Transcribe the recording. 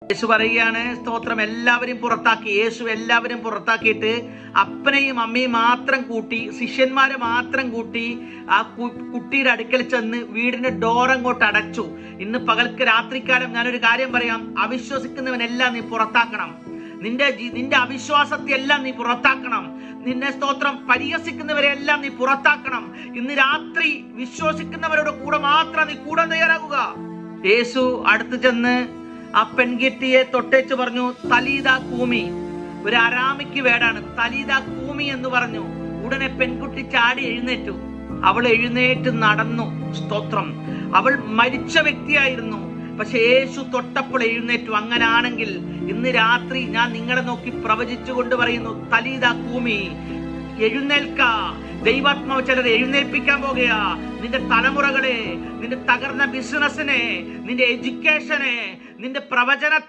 യേശു പറയുകയാണ്, സ്തോത്രം, എല്ലാവരും പുറത്താക്കി. യേശു എല്ലാവരും പുറത്താക്കിയിട്ട് അപ്പനെയും അമ്മയും മാത്രം കൂട്ടി, ശിഷ്യന്മാരെ മാത്രം കൂട്ടി ആ കുട്ടിയുടെ അടുക്കൽ ചെന്ന് വീടിന്റെ ഡോർ അങ്ങോട്ട് അടച്ചു. ഇന്ന് പകൽക്ക് രാത്രിക്കാലം ഞാനൊരു കാര്യം പറയാം, അവിശ്വസിക്കുന്നവനെല്ലാം നീ പുറത്താക്കണം. നിന്റെ അവിശ്വാസത്തെ എല്ലാം നീ പുറത്താക്കണം. നിന്നെ സ്തോത്രം പരിഹസിക്കുന്നവരെല്ലാം നീ പുറത്താക്കണം. ഇന്ന് രാത്രി വിശ്വസിക്കുന്നവരുടെ കൂടെ മാത്രം നീ കൂടാൻ തയ്യാറാകുക. യേശു അടുത്ത് ചെന്ന് ആ പെൺകുട്ടിയെ തൊട്ടേച്ച് പറഞ്ഞു, തലീദ കൂമി. ഒരു അരാമിക്ക് വേടാണ് തലീദ കൂമി എന്ന് പറഞ്ഞു. ഉടനെ പെൺകുട്ടി ചാടി എഴുന്നേറ്റു. അവൾ എഴുന്നേറ്റ് നടന്നു. സ്തോത്രം. അവൾ മരിച്ച വ്യക്തിയായിരുന്നു, പക്ഷെ യേശു തൊട്ടപ്പോൾ എഴുന്നേറ്റു. അങ്ങനാണെങ്കിൽ ഇന്ന് രാത്രി ഞാൻ നിങ്ങളെ നോക്കി പ്രവചിച്ചുകൊണ്ട് പറയുന്നു, തലീദ കൂമി, എഴുന്നേൽക്ക. ദൈവാത്മാവ് ചിലരെ എഴുന്നേൽപ്പിക്കാൻ പോകുകയാ. നിന്റെ തലമുറകളെ, നിന്റെ തകർന്ന ബിസിനസ്സിനെ, നിന്റെ എഡ്യൂക്കേഷനെ, നിന്റെ പ്രവചന